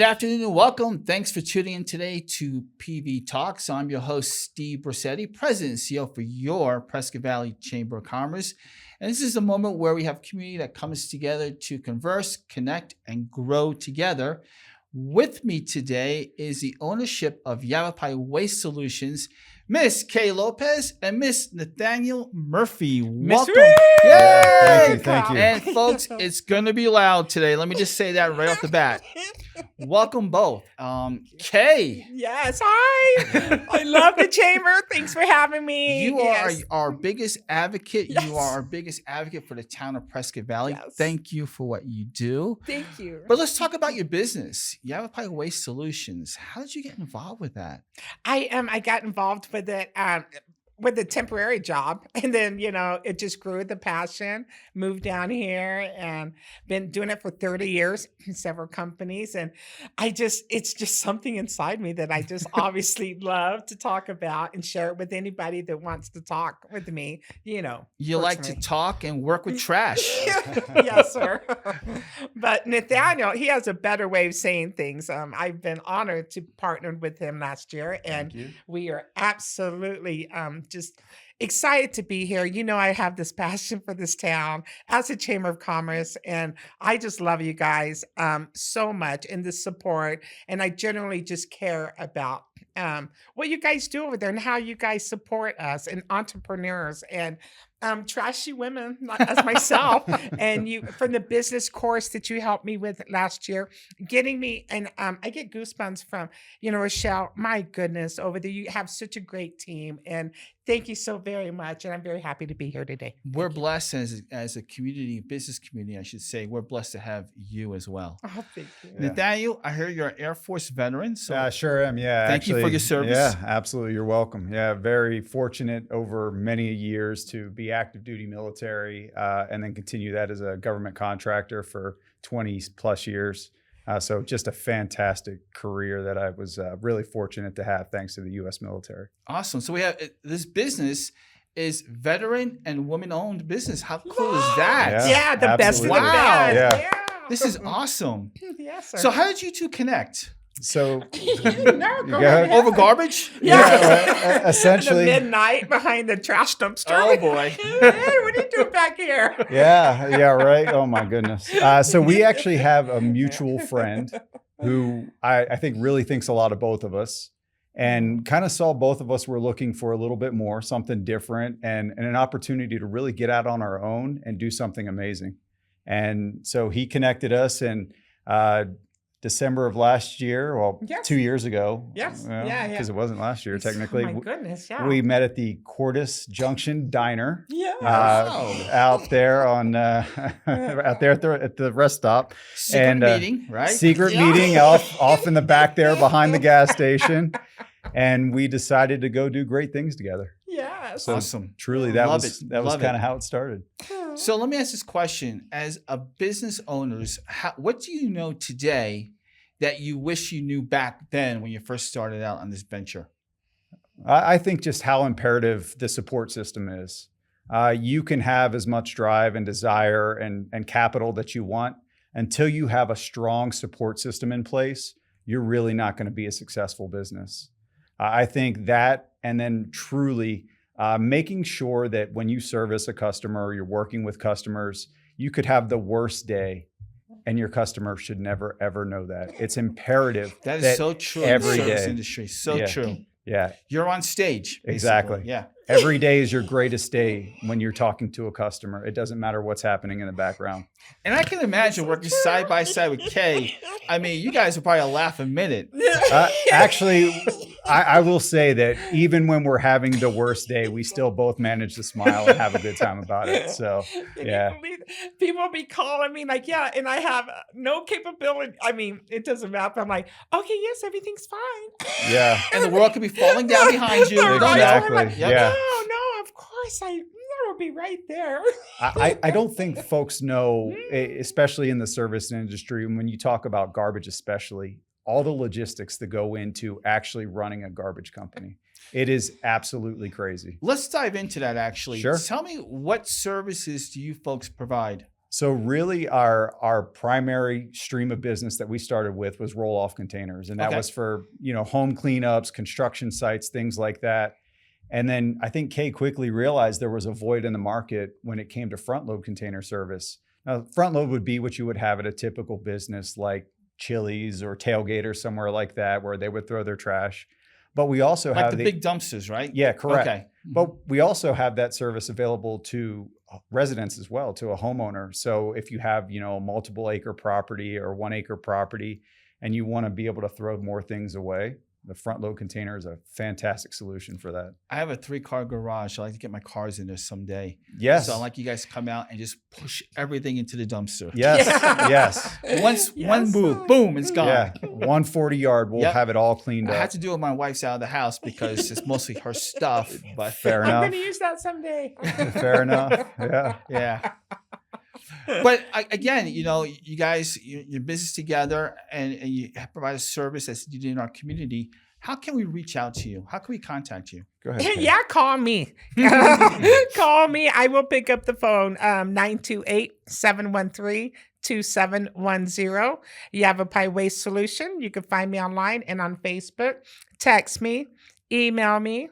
afternoon and welcome. Thanks for tuning in today to PV Talks. I'm your host, Steve Bracety, President and CEO for your Prescott Valley Chamber of Commerce. And this is a moment where we have community that comes together to converse, connect, and grow together. With me today is the ownership of Yavapai Waste Solutions, Miss Kay Lopez and Miss Nathaniel Murphy. Welcome. Yay! Thank you. And folks, it's going to be loud today. Let me just say that right off the bat. Welcome both. Kay. Yes, hi. I love the chamber. Thanks for having me. You are our biggest advocate. Yes. You are our biggest advocate for the town of Prescott Valley. Yes. Thank you for what you do. Thank you. But let's talk about your business, Yavapai Waste Solutions. How did you get involved with that? I got involved with it with a temporary job, and then it just grew with the passion. Moved down here and been doing it for 30 years in several companies, and it's just something inside me that I just obviously love to talk about and share it with anybody that wants to talk with me. You like to talk and work with trash. Yes, sir. But Nathaniel, he has a better way of saying things. I've been honored to partner with him last year, and we are absolutely just excited to be here. I have this passion for this town as a Chamber of Commerce, and I just love you guys so much and the support. And I generally just care about what you guys do over there and how you guys support us and entrepreneurs and trashy women as myself. And you, from the business course that you helped me with last year, getting me, and I get goosebumps from, Rochelle, my goodness, over there. You have such a great team, and thank you so very much. And I'm very happy to be here today. We're blessed as a community, business community, I should say. We're blessed to have you as well. Oh, thank you. Nathaniel, I hear you're an Air Force veteran. So sure am. Yeah. Thank you for your service. Yeah, absolutely. You're welcome. Yeah. Very fortunate over many years to be active duty military and then continue that as a government contractor for 20 plus years. So just a fantastic career that I was really fortunate to have thanks to the U.S. military. Awesome. So we have this business is veteran and woman-owned business. How cool is that? Yeah, the best of the Wow. best. Yeah. This is awesome. Yes, sir. So how did you two connect? So No, go ahead. ahead. Over garbage? yeah, essentially. The midnight behind the trash dumpster. Oh, boy. Hey, what are you doing back here? Yeah, right. Oh my goodness. So we actually have a mutual friend who I think really thinks a lot of both of us, and kind of saw both of us were looking for a little bit more, something different, and an opportunity to really get out on our own and do something amazing. And so he connected us, and December of last year, Yes. 2 years ago. Yes. Because it wasn't last year, technically. Oh my goodness, yeah. We met at the Cordis Junction Diner. Yeah. Out there on out there at the rest stop. Secret meeting, right? Secret meeting off in the back there behind the gas station. And we decided to go do great things together. Yes. So Awesome. truly that Love was it. that was Love kind it. of how it started. So let me ask this question. As a business owners, what do you know today that you wish you knew back then when you first started out on this venture? I think just how imperative the support system is. You can have as much drive and desire and capital that you want. Until you have a strong support system in place, you're really not going to be a successful business. I think that, and then truly making sure that when you service a customer or you're working with customers, you could have the worst day and your customer should never, ever know that. It's imperative. That is so true every in the service day. industry. So Yeah. true. Yeah, You're on stage. Basically. Exactly. Yeah. every day is your greatest day when you're talking to a customer. It doesn't matter what's happening in the background. And I can imagine working side by side with Kay. I mean, you guys would probably laugh a minute. Actually, I will say that even when we're having the worst day, we still both manage to smile and have a good time about it. So, yeah. People be calling me like, yeah, and I have no capability. I mean, it doesn't matter. I'm like, okay, yes, everything's fine. Yeah. And the world could be falling down behind you. Exactly. Like, Yeah. No, of course I will be right there. I don't think folks know, especially in the service industry, when you talk about garbage, especially, all the logistics that go into actually running a garbage company. It is absolutely crazy. Let's dive into that, actually. Sure. Tell me, what services do you folks provide? So really our primary stream of business that we started with was roll-off containers. And that Okay. was for, home cleanups, construction sites, things like that. And then I think Kay quickly realized there was a void in the market when it came to front load container service. Now, front load would be what you would have at a typical business like Chili's or Tailgate or somewhere like that, where they would throw their trash. But we also Like have the big dumpsters, right? Yeah, correct. Okay. But we also have that service available to residents as well, to a homeowner. So if you have, a multiple acre property or 1 acre property and you want to be able to throw more things away, the front load container is a fantastic solution for that. I have a 3-car garage. I like to get my cars in there someday. Yes. So I like you guys to come out and just push everything into the dumpster. Yes. Yeah. Yes. One move, boom, it's gone. Yeah. 140 yard. We'll Yep. have it all cleaned I up. had to do it when my wife's out of the house because it's mostly her stuff. But Fair I'm enough. going to use that someday. Fair enough. Yeah. yeah. But again, you guys, your business together and you provide a service that's needed in our community. How can we reach out to you? How can we contact you? Go ahead. Kay. Yeah, call me. Call me. I will pick up the phone. 928-713-2710. Yavapai Waste Solution. You can find me online and on Facebook. Text me. Email me.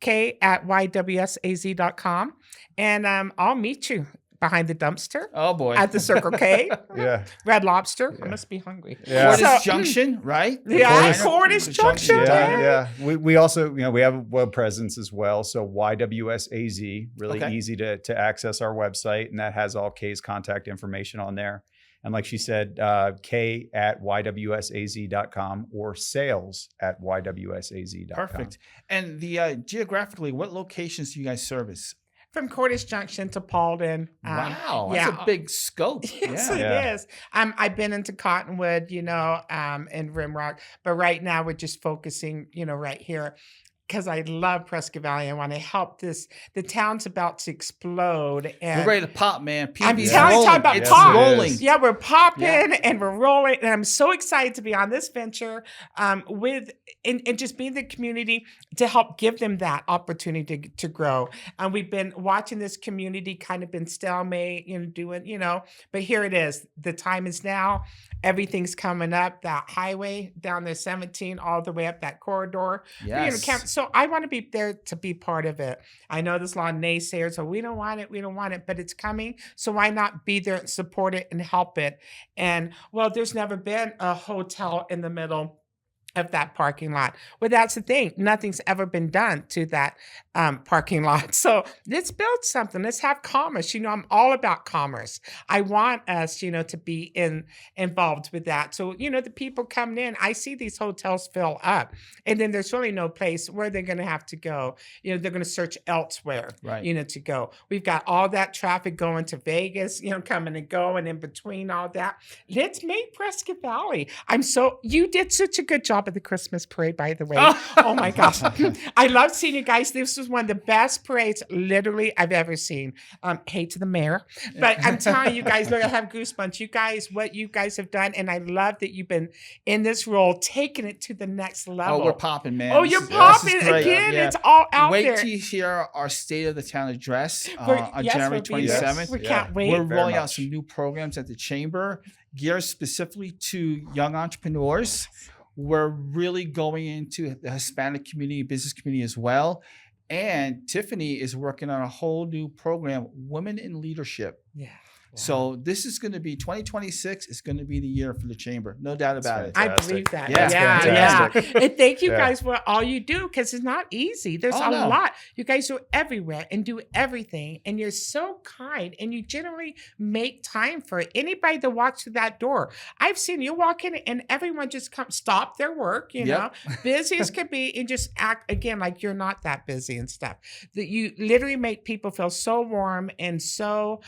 k@ywsaz.com. And I'll meet you behind the dumpster Oh boy. at the Circle K. Yeah. Red Lobster. Yeah. I must be hungry. Yeah. Cordish So- Junction, right? Yeah, Cordish Cordish Junction. yeah. Yeah. We also, we have a web presence as well. So YWSAZ, really Okay. easy to access our website. And that has all Kay's contact information on there. And like she said, K@ywsaz.com or sales@ywsaz.com. Perfect. And the geographically, what locations do you guys service? From Cordish Junction to Paulden. Wow, that's yeah. a big scope. Yes, Yeah. it Yeah. is. I've been into Cottonwood, and Rimrock, but right now we're just focusing, right here. Because I love Prescott Valley. I want to help this. The town's about to explode. And We're ready to pop, man. I'm PV's telling you, rolling. talk about It's pop. rolling. Yeah, we're popping Yeah. and we're rolling. And I'm so excited to be on this venture with and just be in the community to help give them that opportunity to grow. And we've been watching this community kind of been stalemate, but here it is. The time is now. Everything's coming up. That highway down there, 17, all the way up that corridor. Yes. So I want to be there to be part of it. I know there's a lot of naysayers, so we don't want it, but it's coming. So why not be there and support it and help it? And there's never been a hotel in the middle of that parking lot. Well, that's the thing. Nothing's ever been done to that parking lot. So let's build something. Let's have commerce. I'm all about commerce. I want us, to be involved with that. So, the people coming in, I see these hotels fill up and then there's really no place where they're going to have to go. They're going to search elsewhere, Right. to go. We've got all that traffic going to Vegas, coming and going in between all that. Let's make Prescott Valley. You did such a good job at the Christmas parade, by the way. Oh my gosh. I love seeing you guys. This was one of the best parades literally I've ever seen. Hey to the mayor. But I'm telling you guys, look, I have goosebumps. You guys, what you guys have done. And I love that you've been in this role, taking it to the next level. Oh, we're popping, man. Oh, This you're is- this popping is great. again. Yeah. It's all out Wait there. till you hear our state of the town address We're- on yes, January we'll be there. 27th. We Yeah. can't wait. We're Very rolling out much. some new programs at the chamber geared specifically to young entrepreneurs. We're really going into the Hispanic community, business community as well. And Tiffany is working on a whole new program, Women in Leadership. Yeah. So this is going to be 2026 is going to be the year for the chamber. No doubt about it. I Fantastic. believe that. Yeah. Yeah, Fantastic. yeah. And thank you Yeah. guys for all you do because it's not easy. There's Oh, a no. lot. You guys are everywhere and do everything. And you're so kind and you generally make time for it. Anybody that walks through that door, I've seen you walk in and everyone just stop their work, Yep. busy as could be, and just act again like you're not that busy and stuff. That you literally make people feel so warm and so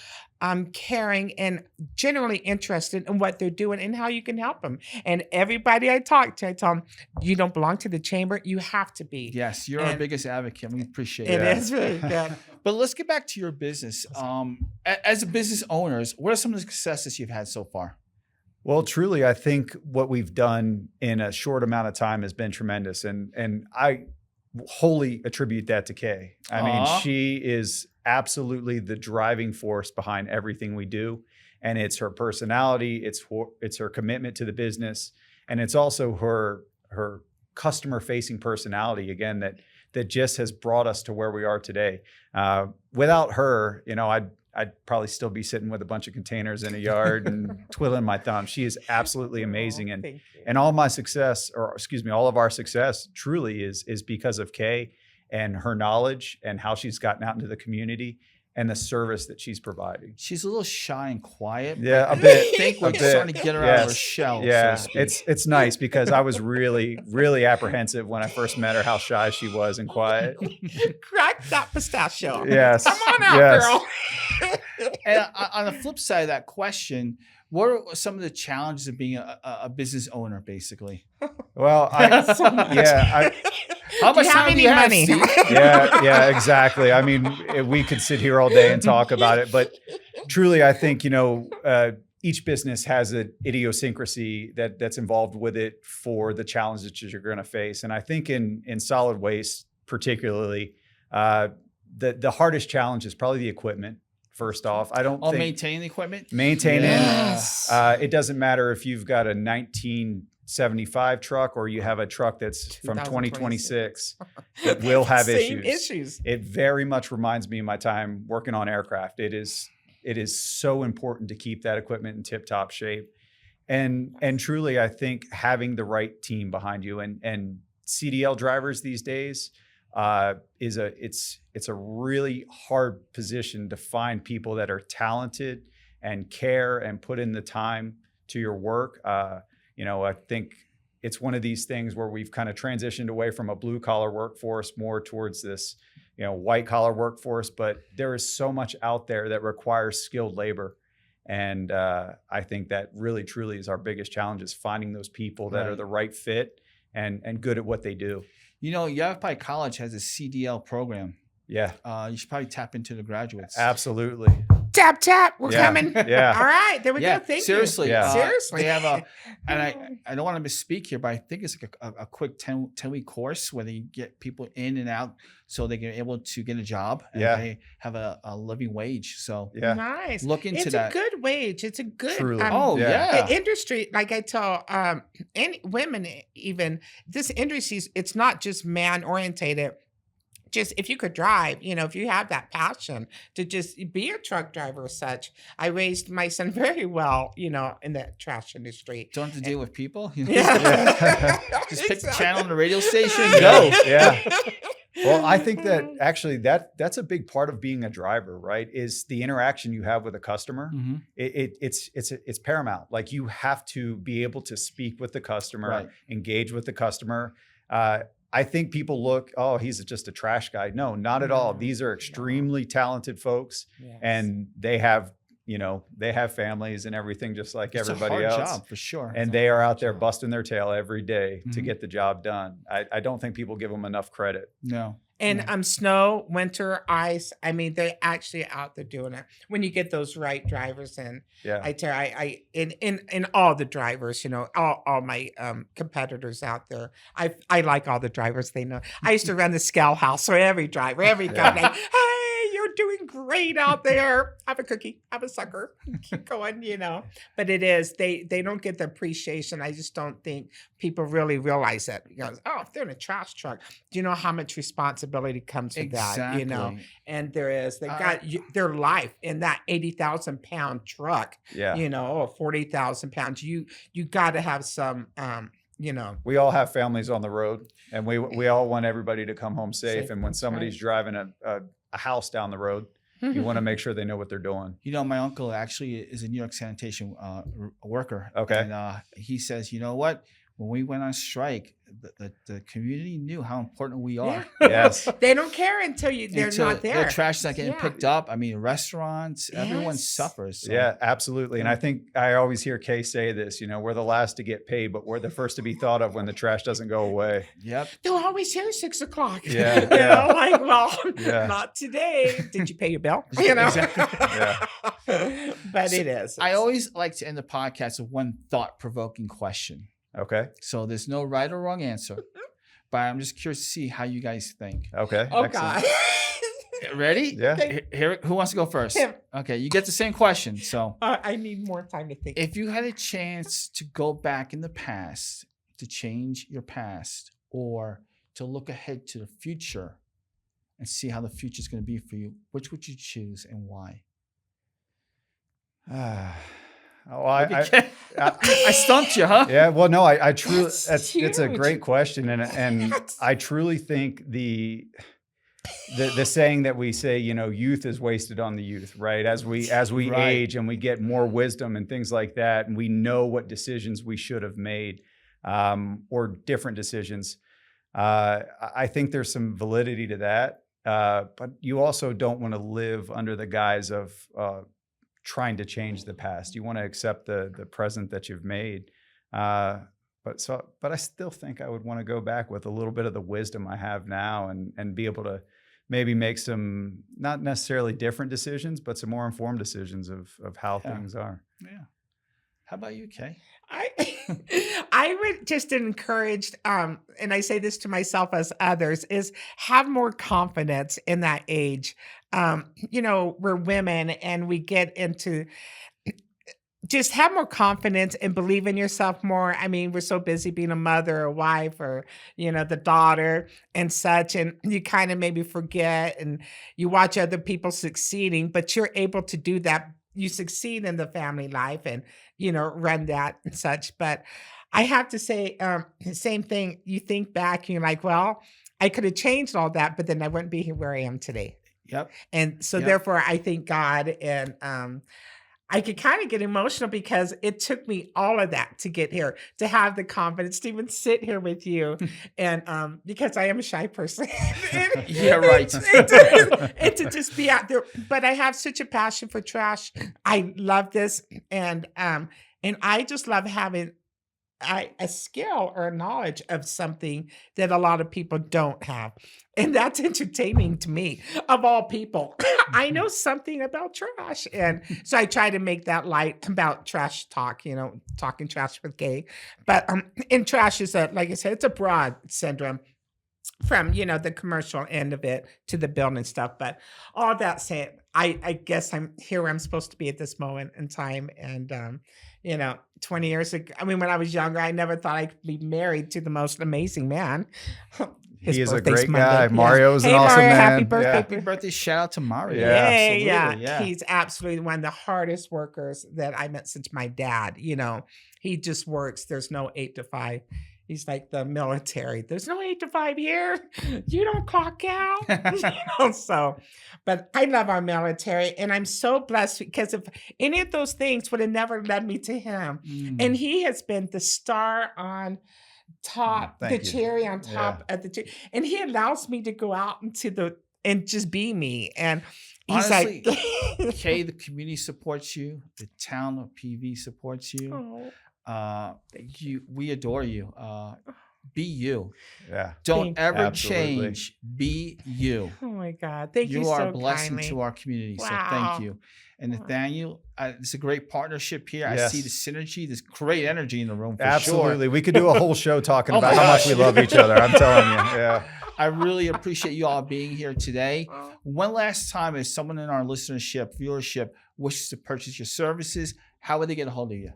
caring and generally interested in what they're doing and how you can help them. And everybody I talk to, I tell them, you don't belong to the chamber. You have to be. Yes, you're our And- biggest advocate. We appreciate It it. is really good. But let's get back to your business. As a business owners, what are some of the successes you've had so far? Well, truly, I think what we've done in a short amount of time has been tremendous. And I wholly attribute that to Kay. I mean, Aw. she is absolutely the driving force behind everything we do. And it's her personality, it's her commitment to the business, and it's also her customer-facing personality, again, that just has brought us to where we are today. Without her, I'd probably still be sitting with a bunch of containers in a yard and twiddling my thumb. She is absolutely amazing. And all my success, all of our success truly is because of Kay and her knowledge and how she's gotten out into the community and the service that she's providing. She's a little shy and quiet. Yeah, a bit. I think we're starting to get her out of her shell. Yeah, so to speak. it's nice because I was really, really apprehensive when I first met her, how shy she was and quiet. Crack that pistachio. Yes. Come on out, girl. And on the flip side of that question, what are some of the challenges of being a business owner, basically? Well, how much time do you have, money? Steve? Yeah, exactly. I mean, we could sit here all day and talk about it, but truly, I think, each business has an idiosyncrasy that's involved with it for the challenges that you're going to face. And I think in solid waste, particularly, the hardest challenge is probably the equipment. First off, I don't think maintaining the equipment. Maintaining. Yes. It doesn't matter if you've got a 1975 truck or you have a truck that's from 2026. It will have issues. It very much reminds me of my time working on aircraft. It is so important to keep that equipment in tip-top shape. And truly, I think having the right team behind you and CDL drivers these days it's a really hard position to find people that are talented and care and put in the time to your work. I think it's one of these things where we've kind of transitioned away from a blue collar workforce more towards this, white collar workforce, but there is so much out there that requires skilled labor. And I think that really, truly is our biggest challenge, is finding those people that are the right fit and good at what they do. Yavapai College has a CDL program. Yeah. You should probably tap into the graduates. Absolutely. Tap, tap. We're coming. Yeah. All right. There we go. Thank seriously, you. Yeah. Seriously. They have and I don't want to misspeak here, but I think it's like a quick 10-week course where they get people in and out so they can able to get a job and they have a living wage. So nice. Look into that. It's a good wage. It's a good industry. Like I tell any women, even this industry, it's not just man orientated. Just if you could drive, if you have that passion to just be a truck driver or such. I raised my son very well, in the trash industry. Don't have to deal with people. Just pick the channel on the radio station. Go. Yeah. Well, I think that actually that's a big part of being a driver, right? Is the interaction you have with a customer. Mm-hmm. It's paramount. Like, you have to be able to speak with the customer, engage with the customer. I think people look, oh, he's just a trash guy. No, not at all. These are extremely talented folks, and they have families and everything just like everybody else. It's a hard job, for sure. And they are out there busting their tail every day to get the job done. I don't think people give them enough credit. No. And snow, winter, ice. I mean, they're actually out there doing it. When you get those right drivers in, I tell you, in all the drivers, all my competitors out there. I like all the drivers. They know. I used to run the Scowl House, so every driver, every company, hey, you're doing great out there. Have a cookie, have a sucker, keep going. But it is they don't get the appreciation. I just don't think people really realize that. If they're in a trash truck, do you know how much responsibility comes with that? And they got their life in that 80,000 pound truck. Or 40,000 pounds. You got to have some. We all have families on the road, and we all want everybody to come home safe. And when somebody's driving a house down the road, you want to make sure they know what they're doing. My uncle actually is a New York sanitation worker. Okay. And he says, you know what? When we went on strike, the community knew how important we are. Yes. They don't care until they're not there. Their trash is not getting picked up. I mean, restaurants, everyone suffers. So. Yeah, absolutely. And I think I always hear Kay say this, we're the last to get paid, but we're the first to be thought of when the trash doesn't go away. Yep. They're always here at 6 o'clock. Yeah. Not today. Did you pay your bill? Exactly. But it is. I always like to end the podcast with one thought-provoking question. Okay. So there's no right or wrong answer, but I'm just curious to see how you guys think. Okay. Oh, excellent. God. Ready? Yeah. Okay. Here, who wants to go first? Him. Okay, you get the same question. So, I need more time to think. if you had a chance to go back in the past to change your past, or to look ahead to the future and see how the future is going to be for you, which would you choose and why? I stumped you, huh? Yeah, well, no, I truly, That's it's a huge. great question. And I truly think the saying that we say, youth is wasted on the youth, right? As we Right. age and we get more wisdom and things like that, and we know what decisions we should have made, or different decisions. I think there's some validity to that. But you also don't want to live under the guise of trying to change the past. You want to accept the present that you've made. But I still think I would want to go back with a little bit of the wisdom I have now, and be able to maybe make some, not necessarily different decisions, but some more informed decisions of how things are. Yeah. How about you, Kay? I would just encourage, and I say this to myself as others, is have more confidence in that age. We're women and we get into, just have more confidence and believe in yourself more. I mean, we're so busy being a mother, a wife, or, the daughter and such, and you kind of maybe forget, and you watch other people succeeding, but you're able to do that. You succeed in the family life and, run that and such. But I have to say, same thing. You think back and you're like, well, I could have changed all that, but then I wouldn't be here where I am today. Yep. And so Yep. therefore I thank God. And I could kind of get emotional because it took me all of that to get here, to have the confidence to even sit here with you. And because I am a shy person. Yeah, right. And to just be out there. But I have such a passion for trash. I love this. And I just love having a skill or a knowledge of something that a lot of people don't have. And that's entertaining to me, of all people. I know something about trash. And so I try to make that light about trash talk, talking trash with Kay. But in trash is like I said, it's a broad syndrome from, the commercial end of it to the building stuff. But all that said, I guess I'm here where I'm supposed to be at this moment in time. And, 20 years ago, when I was younger, I never thought I could be married to the most amazing man. His He is a birthday's great Monday. guy. Yes. Mario is an Hey, awesome Mario, man. happy birthday. Yeah. Happy birthday. Shout out to Mario. Yeah. Absolutely. Yeah. He's absolutely one of the hardest workers that I met since my dad. He just works. There's no 8 to 5. He's like the military. There's no 8 to 5 here. You don't clock out. But I love our military, and I'm so blessed because if any of those things would have never led me to him. And he has been the star on top, Thank the you. cherry on top of the cherry. And he allows me to go out and just be me. And he's Honestly, like, Kay, the community supports you. The town of PV supports you. oh, We adore you. Be you. Yeah. Don't ever Absolutely. change. Be you. oh my God. Thank you You so are a blessing kindly. to our community. So Wow. thank you. And Nathaniel, it's a great partnership here. I Yes. see the synergy. There's great energy in the room for Absolutely. sure. We could do a whole show talking Oh about my how much gosh. we love each other. I'm telling you. Yeah. I really appreciate you all being here today. Oh. One last time, if someone in our listenership, viewership wishes to purchase your services, how would they get a hold of you?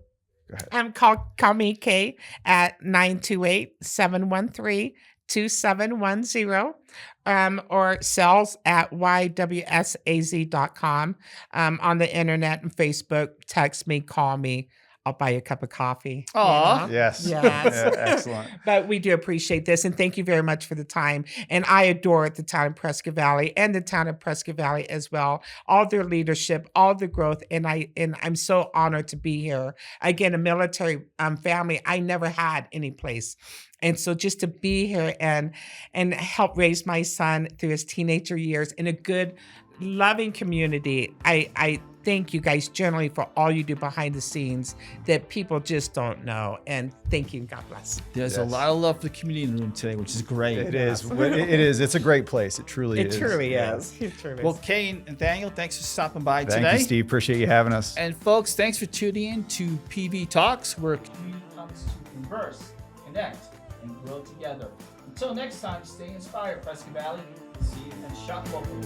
Go ahead. Call me Kay at 928-713-2710, or sales at ywsaz.com, on the internet and Facebook. Text me, call me. I'll buy you a cup of coffee. Aw. Yes. Yes. Yeah, excellent. But we do appreciate this, and thank you very much for the time. And I adore the town of Prescott Valley and the town of Prescott Valley as well. All their leadership, all the growth, and I'm so honored to be here. Again, a military family. I never had any place. And so just to be here and help raise my son through his teenager years in a good, loving community, I thank you guys generally for all you do behind the scenes that people just don't know. And thank you. God bless. There's a Yes. lot of love for the community in the room today, which is great. It is. It is. It's a great place. It truly It is. truly Yeah. is. It truly Well, is. Kay and Nathaniel, thanks for stopping by Thank today. you, Steve. Appreciate you having us. And folks, thanks for tuning in to PV Talks, where a community comes to converse, connect, and grow together. Until next time, stay inspired, Prescott Valley. See you and shop local.